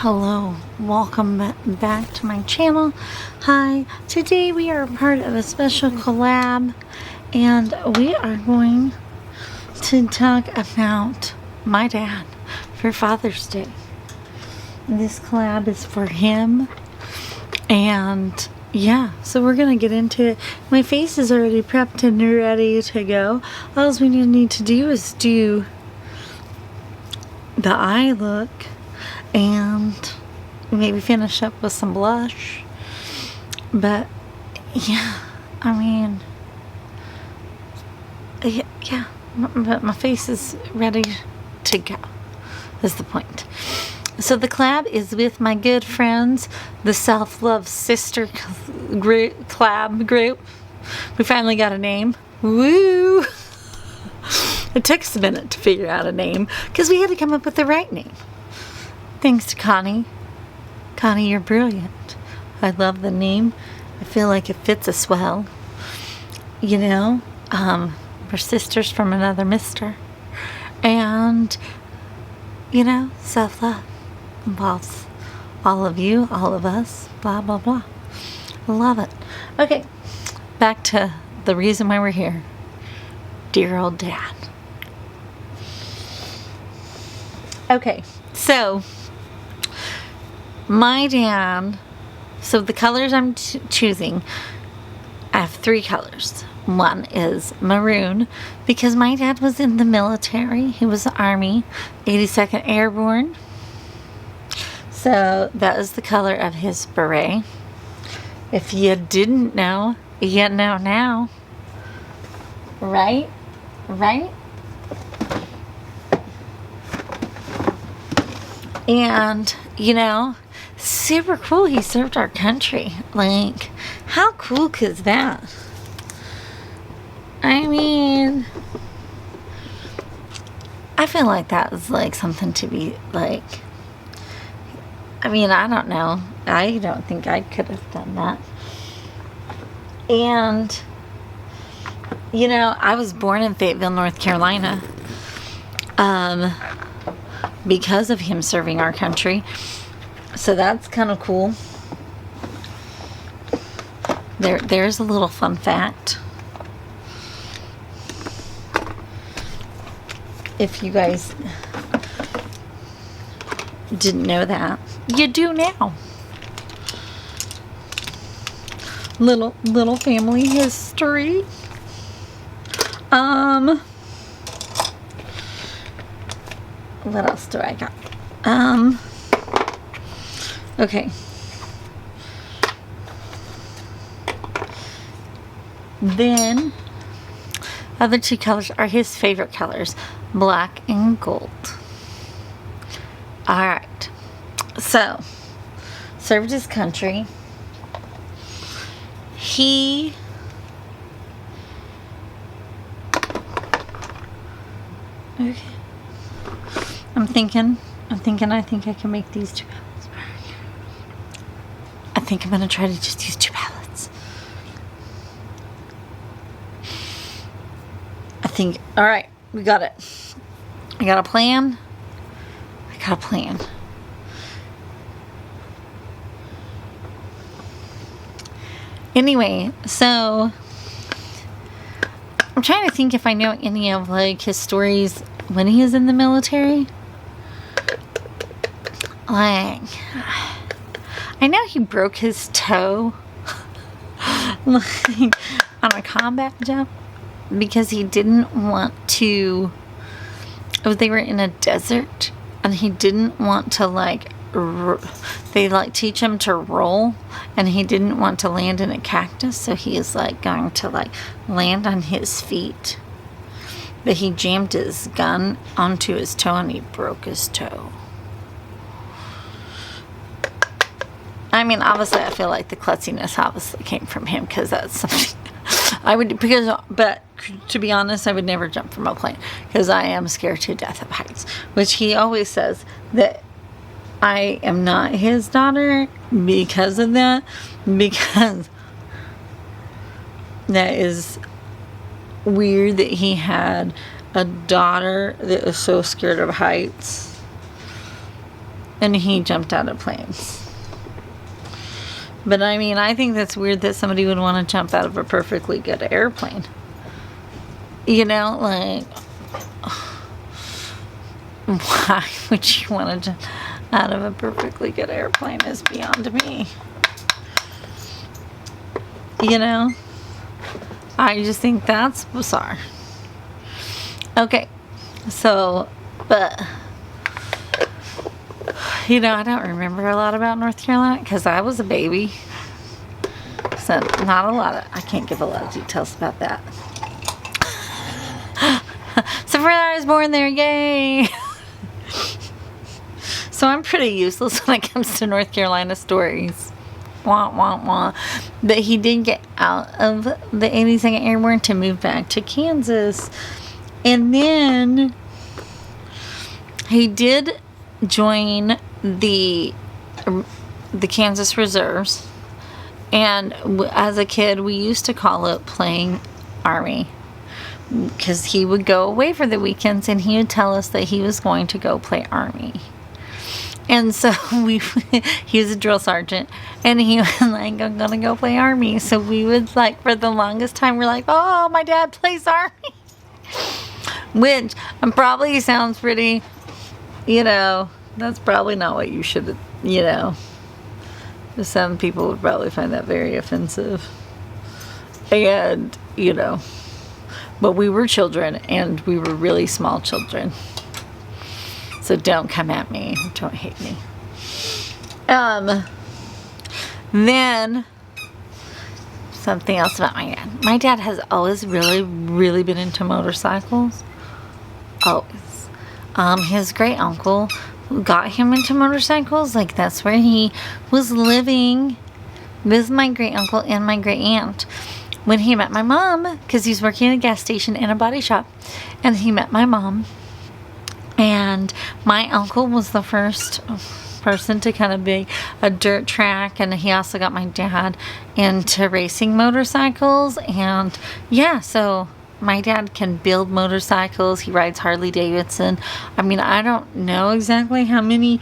Hello, welcome back to my channel. Hi, today we are part of a special collab and we are going to talk about my dad for Father's Day. This collab is for him and yeah, so we're gonna get into it. My face is already prepped and ready to go. All we need to do is do the eye look and maybe finish up with some blush. But yeah, I mean, yeah, but my face is ready to go is the point. So the collab is with my good friends, the Self-Love Sister collab group. We finally got a name. Woo! It took us a minute to figure out a name because we had to come up with the right name. Thanks to Connie. Connie, you're brilliant. I love the name. I feel like it fits us well. You know, we're sisters from another mister. And, you know, self-love involves all of you, all of us, blah, blah, blah. Love it. Okay, back to the reason why we're here. Dear old dad. Okay, so my dad, so the colors I'm choosing, I have 3 colors. One is maroon because my dad was in the military. He was the Army, 82nd Airborne. So that is the color of his beret. If you didn't know, you know now. Right? Right? And, you know, super cool. He served our country. Like, how cool is that? I mean, I feel like that is like something to be like, I mean, I don't know. I don't think I could have done that. And, you know, I was born in Fayetteville, North Carolina, because of him serving our country. So that's kind of cool. There's a little fun fact. If you guys didn't know that, you do now. Little family history. What else do I got? Okay. Then, other 2 colors are his favorite colors, black and gold. Alright. So, served his country. He okay. I think I can make these 2 palettes. I think I'm going to try to just use 2 palettes. Alright, we got it. I got a plan. Anyway, so I'm trying to think if I know any of like his stories when he was in the military. Like, I know he broke his toe like on a combat jump because he didn't want to. They were in a desert and he didn't want to like. They like teach him to roll, and he didn't want to land in a cactus, so he is like going to like land on his feet. But he jammed his gun onto his toe and he broke his toe. I mean, obviously, I feel like the klutziness obviously came from him because that's something but to be honest, I would never jump from a plane because I am scared to death of heights, which he always says that I am not his daughter because of that, because that is weird that he had a daughter that was so scared of heights. and he jumped out of planes. But I mean, I think that's weird that somebody would want to jump out of a perfectly good airplane. You know, like, why would you want to jump out of a perfectly good airplane is beyond me. You know? I just think that's bizarre. Okay, so, but, you know, I don't remember a lot about North Carolina because I was a baby. So, I can't give a lot of details about that. So, for I was born there, yay! So, I'm pretty useless when it comes to North Carolina stories. Wah, wah, wah. But he did get out of the 82nd Airborne to move back to Kansas. And then he did join the Kansas Reserves. And as a kid, we used to call it playing Army. Because he would go away for the weekends and he would tell us that he was going to go play Army. And so he was a drill sergeant, and he was like, I'm gonna go play Army. So we would, like, for the longest time, we're like, oh, my dad plays Army. Which probably sounds pretty, you know, that's probably not what you should, you know. Some people would probably find that very offensive. And, you know, but we were children, and we were really small children. So don't come at me. Don't hate me. Then, something else about my dad. My dad has always really, really been into motorcycles. Always. His great uncle got him into motorcycles. Like, that's where he was living with my great uncle and my great aunt when he met my mom, because he was working at a gas station and a body shop. And he met my mom. And my uncle was the first person to kind of be a dirt track, and he also got my dad into racing motorcycles. And yeah, so my dad can build motorcycles. He rides Harley Davidson. I mean, I don't know exactly how many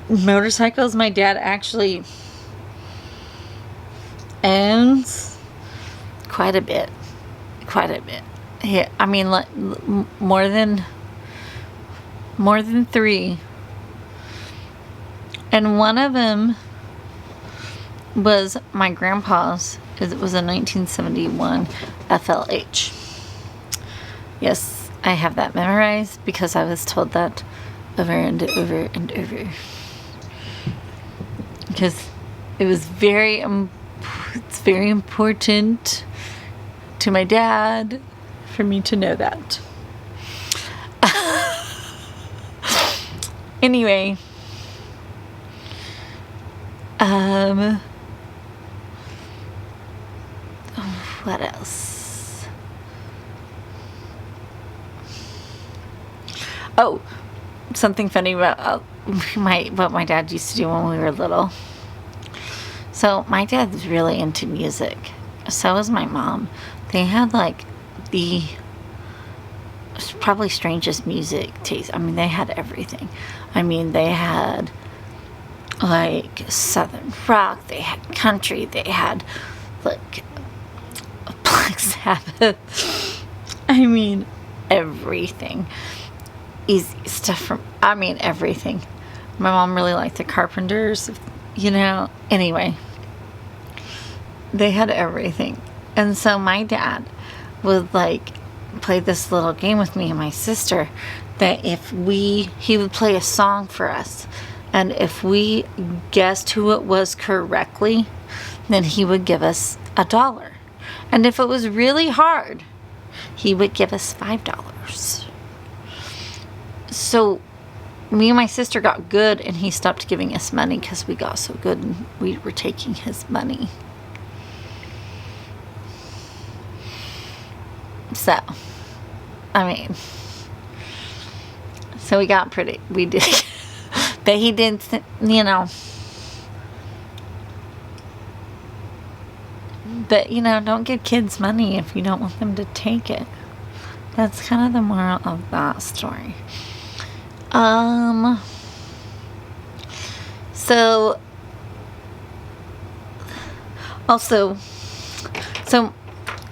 motorcycles my dad actually owns. Quite a bit. Yeah, I mean, like, more than 3. And one of them was my grandpa's. It was a 1971 FLH. Yes, I have that memorized because I was told that over and over and over. Because it was it's very important to my dad for me to know that. Anyway, what else? Oh, something funny about what my dad used to do when we were little. So my dad was really into music. So was my mom. They had like the probably strangest music taste. I mean, they had everything. I mean, they had like Southern rock, they had country, they had like Black Sabbath. I mean, everything. Easy stuff from, I mean, everything. My mom really liked the Carpenters, you know. Anyway, they had everything. And so my dad would like play this little game with me and my sister that he would play a song for us, and if we guessed who it was correctly, then he would give us $1. And if it was really hard, he would give us $5. So me and my sister got good, and he stopped giving us money because we got so good and we were taking his money. So, I mean, so we did, but he did, you know, but, you know, don't give kids money if you don't want them to take it. That's kind of the moral of that story. So, also, so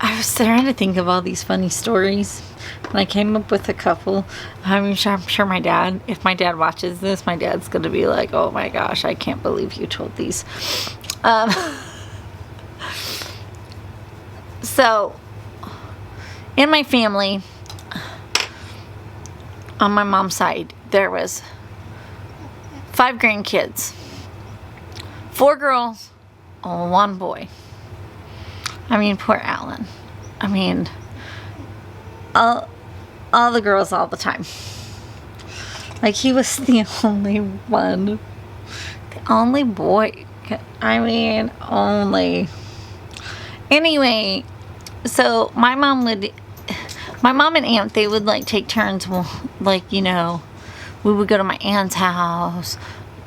I was trying to think of all these funny stories, and I came up with a couple. I'm sure my dad, if my dad watches this, my dad's going to be like, oh my gosh, I can't believe you told these. So, in my family, on my mom's side, there was 5 grandkids, 4 girls, 1 boy. I mean, poor Alan. I mean, all the girls all the time. Like, he was the only one, the only boy. I mean, only. Anyway, so my mom and aunt, they would like take turns. Well, like, you know, we would go to my aunt's house.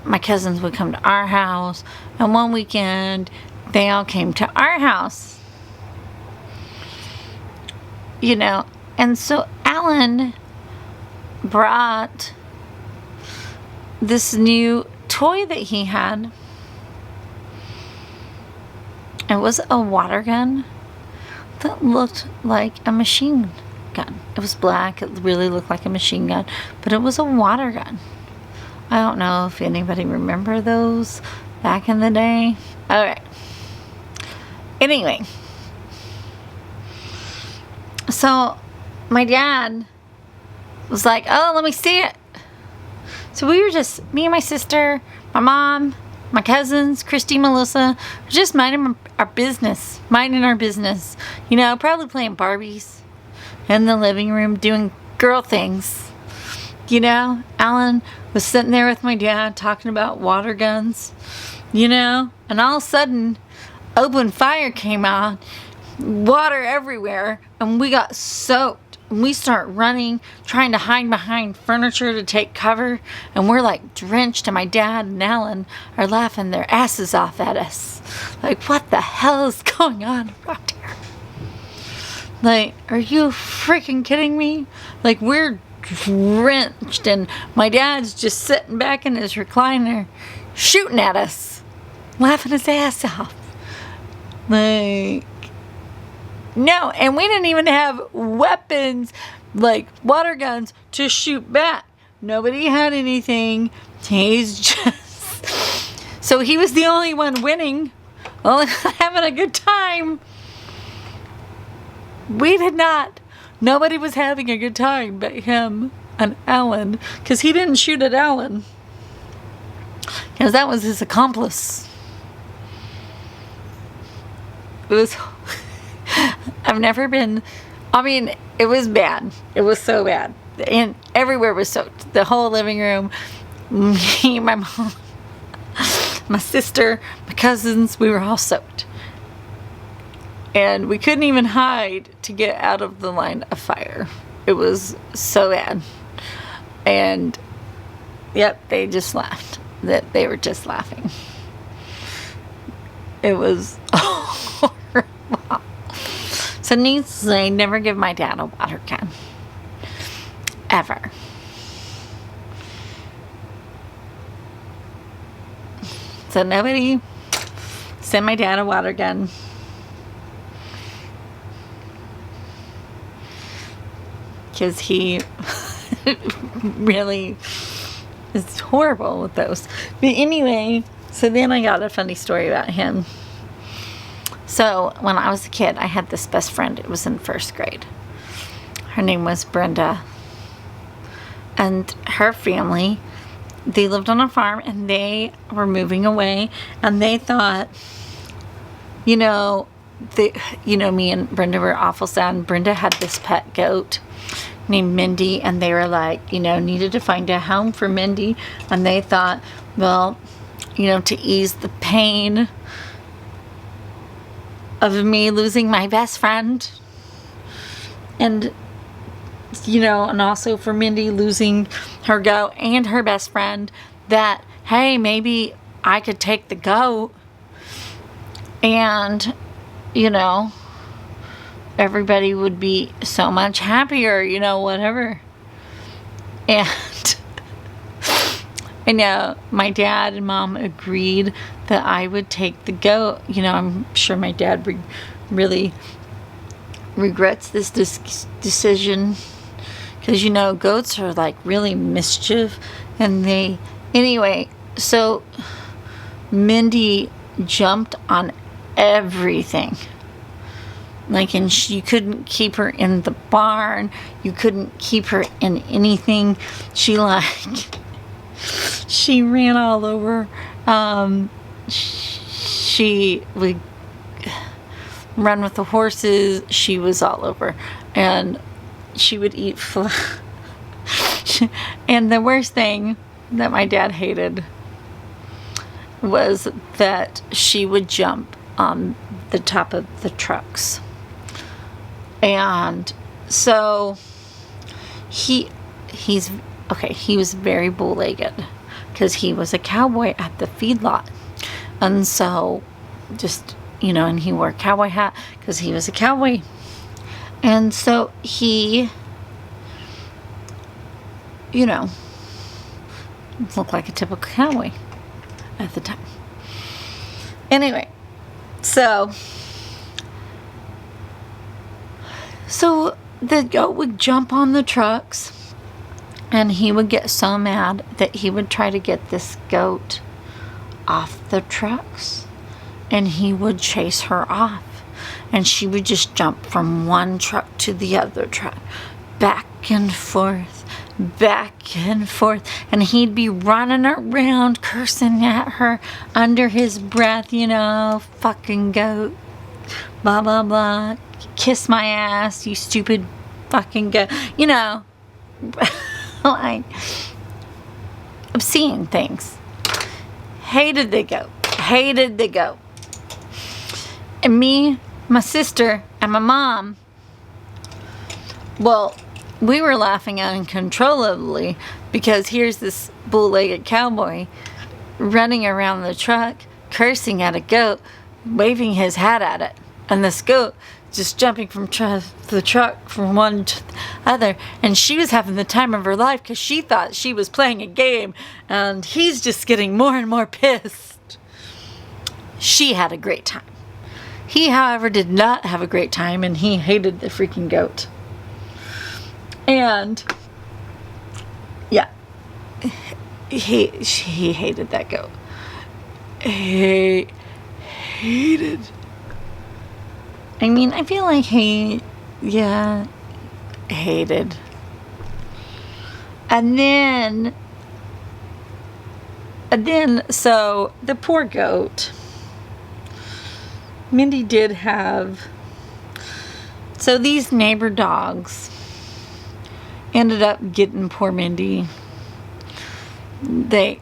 My cousins would come to our house. And one weekend, they all came to our house. You know, and so Alan brought this new toy that he had. It was a water gun that looked like a machine gun. It was black. It really looked like a machine gun, but it was a water gun. I don't know if anybody remember those back in the day. All right. Anyway, so my dad was like, oh, let me see it. So we were just, me and my sister, my mom, my cousins, Christy, Melissa, just minding our business. You know, probably playing Barbies in the living room, doing girl things. You know, Alan was sitting there with my dad talking about water guns, you know, and all of a sudden, open fire came on, water everywhere, and we got soaked. And we start running, trying to hide behind furniture to take cover, and we're like drenched, and my dad and Alan are laughing their asses off at us. Like, what the hell is going on around here? Like, are you freaking kidding me? Like, we're drenched, and my dad's just sitting back in his recliner, shooting at us, laughing his ass off. Like, no, and we didn't even have weapons like water guns to shoot back. Nobody had anything. He's just... So he was the only one winning, only having a good time. We did not. Nobody was having a good time but him and Alan, because he didn't shoot at Alan, because that was his accomplice. It was... I've never been, I mean, it was bad. It was so bad. And everywhere was soaked. The whole living room, me, my mom, my sister, my cousins, we were all soaked. And we couldn't even hide to get out of the line of fire. It was so bad. And, yep, they just laughed. They were just laughing. It was horrible. So needless to say, never give my dad a water gun. Ever. So nobody send my dad a water gun. Because he really is horrible with those. But anyway, so then I got a funny story about him. So, when I was a kid, I had this best friend. It was in 1st grade. Her name was Brenda. And her family, they lived on a farm, and they were moving away. And they thought, you know, me and Brenda were awful sad. And Brenda had this pet goat named Mindy. And they were like, you know, needed to find a home for Mindy. And they thought, well, you know, to ease the pain of me losing my best friend, and you know, and also for Mindy losing her goat and her best friend, that hey, maybe I could take the goat and, you know, everybody would be so much happier, you know, whatever. I know my dad and mom agreed that I would take the goat. You know, I'm sure my dad really regrets this decision, because, you know, goats are like really mischief, and anyway, so Mindy jumped on everything. Like, and you couldn't keep her in the barn. You couldn't keep her in anything. She ran all over. She would run with the horses. She was all over. And she would eat and the worst thing that my dad hated was that she would jump on the top of the trucks. And so he was very bow-legged because he was a cowboy at the feedlot. And so just, you know, and he wore a cowboy hat because he was a cowboy. And so he, you know, looked like a typical cowboy at the time. Anyway, so the goat would jump on the trucks, and he would get so mad that he would try to get this goat off the trucks, and he would chase her off, and she would just jump from one truck to the other truck, back and forth, and he'd be running around cursing at her under his breath, you know, fucking goat, blah blah blah, kiss my ass, you stupid fucking goat, you know, like obscene things. Hated the goat. And me, my sister, and my mom, well, we were laughing uncontrollably because here's this bull-legged cowboy running around the truck, cursing at a goat, waving his hat at it, and this goat just jumping from the truck from one to the other, and she was having the time of her life because she thought she was playing a game, and he's just getting more and more pissed. She had a great time. He, however, did not have a great time, and he hated the freaking goat. And yeah, he hated that goat. He hated. I mean, I feel like hated. And then, so the poor goat, Mindy did have, so these neighbor dogs ended up getting poor Mindy. They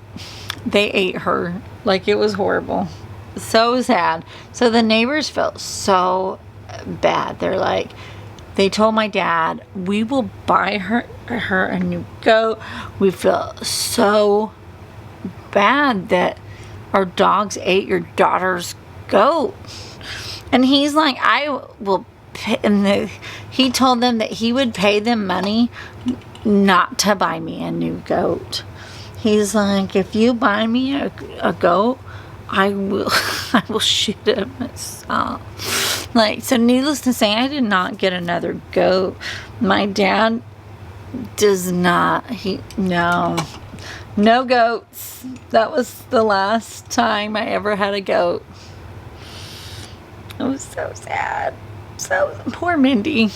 ate her. Like, it was horrible. So sad. So the neighbors felt so bad. They're like, they told my dad, we will buy her a new goat. We feel so bad that our dogs ate your daughter's goat. And he's like, I will pay. And he told them that he would pay them money not to buy me a new goat. He's like, if you buy me a goat, I will shoot him myself. Like, so needless to say, I did not get another goat. My dad does not. No goats. That was the last time I ever had a goat. It was so sad. So poor Mindy.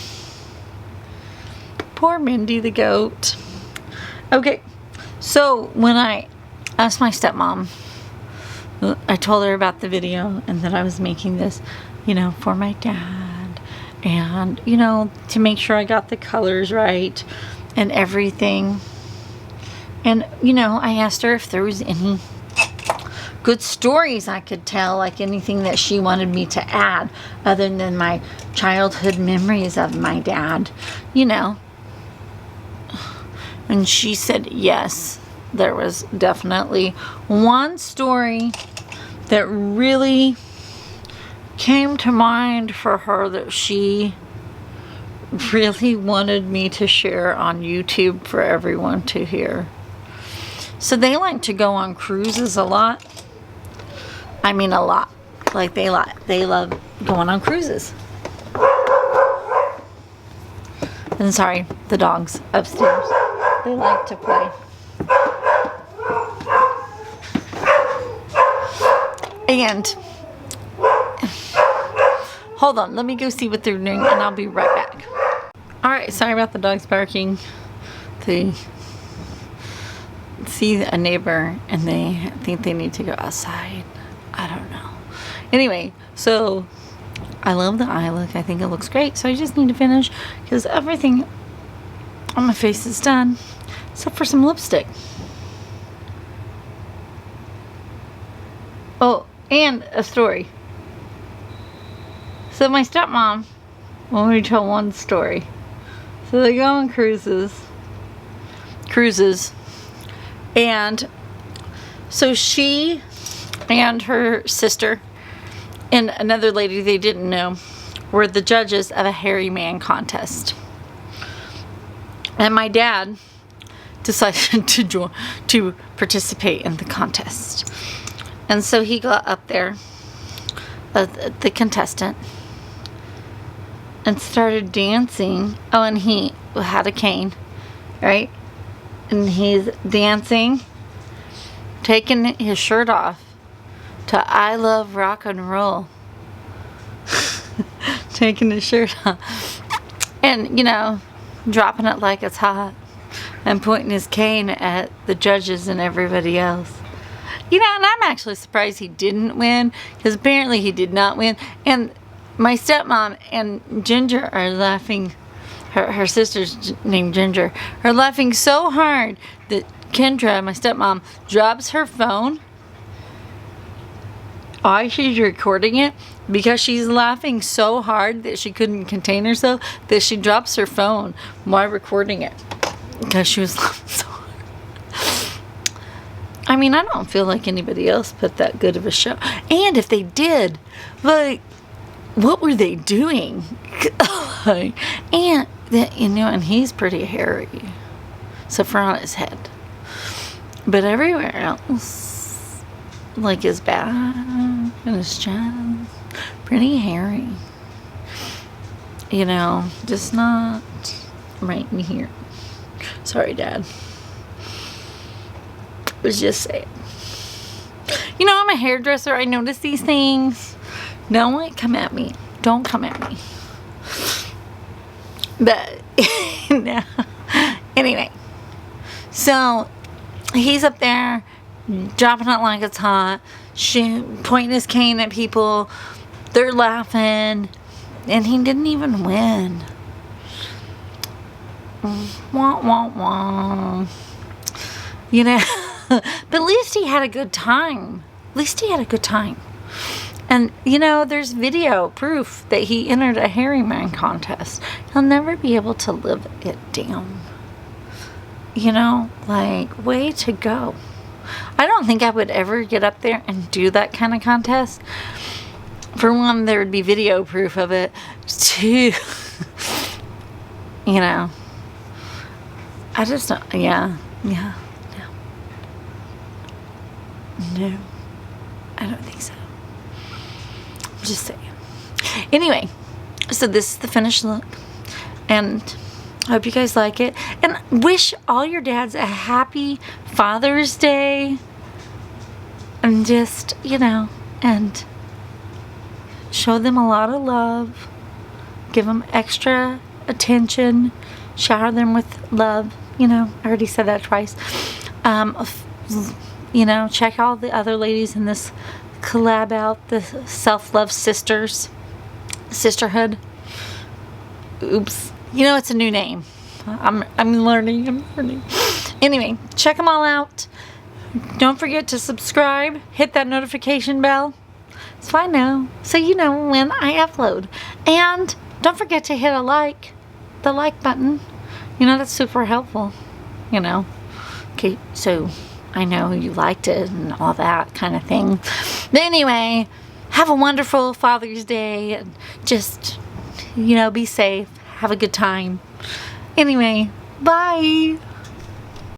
Poor Mindy the goat. Okay, so when I asked my stepmom, I told her about the video and that I was making this, you know, for my dad, and, you know, to make sure I got the colors right and everything. And, you know, I asked her if there was any good stories I could tell, like anything that she wanted me to add other than my childhood memories of my dad, you know. And she said yes, there was definitely one story that really came to mind for her that she really wanted me to share on YouTube for everyone to hear. So they like to go on cruises a lot. I mean a lot. Like they love going on cruises. And sorry, the dogs upstairs. They like to play. And hold on, let me go see what they're doing and I'll be right back. Alright, sorry about the dogs barking. They see a neighbor and they think they need to go outside. I don't know. Anyway, so I love the eye look. I think it looks great. So I just need to finish because everything on my face is done except for some lipstick. Oh, and a story. So my stepmom, let me tell one story. So they go on cruises, and so she and her sister and another lady they didn't know were the judges of a hairy man contest. And my dad decided to participate in the contest. And so he got up there, the contestant, and started dancing. Oh, and he had a cane, right? And he's dancing, taking his shirt off to I Love Rock and Roll. Taking his shirt off. And, you know, dropping it like it's hot. And pointing his cane at the judges and everybody else. You know, and I'm actually surprised he didn't win. Because apparently he did not win. And my stepmom and Ginger are laughing. Her sister's named Ginger. Are laughing so hard that Kendra, my stepmom, drops her phone. Why she's recording it? Because she's laughing so hard that she couldn't contain herself that she drops her phone while recording it. Because she was laughing so hard. I mean, I don't feel like anybody else put that good of a show. And if they did, like, what were they doing? And, you know, and he's pretty hairy. So for on his head. But everywhere else, like his back and his chest, pretty hairy. You know, just not right in here. Sorry, Dad. Was just saying. You know, I'm a hairdresser. I notice these things. Don't like come at me. Don't come at me. But no. Anyway, so he's up there dropping it like it's hot, pointing his cane at people. They're laughing, and he didn't even win. Wah, wah, wah. You know, but at least he had a good time. At least he had a good time. And, you know, there's video proof that he entered a hairy man contest. He'll never be able to live it down. You know, like, way to go. I don't think I would ever get up there and do that kind of contest. For one, there would be video proof of it. Two, you know, I just don't, yeah. No, I don't think so. Just saying. Anyway, so this is the finished look. And I hope you guys like it. And wish all your dads a happy Father's Day. And just, you know, and show them a lot of love. Give them extra attention. Shower them with love. You know, I already said that twice. You know, check all the other ladies in this collab out, the Self-Love Sisters, Sisterhood. Oops, you know it's a new name. I'm learning. Anyway, check them all out. Don't forget to subscribe. Hit that notification bell. It's fine now, so you know when I upload. And don't forget to hit the like button. You know that's super helpful. You know. Okay, so I know you liked it and all that kind of thing. But anyway, have a wonderful Father's Day. And just, you know, be safe. Have a good time. Anyway, bye.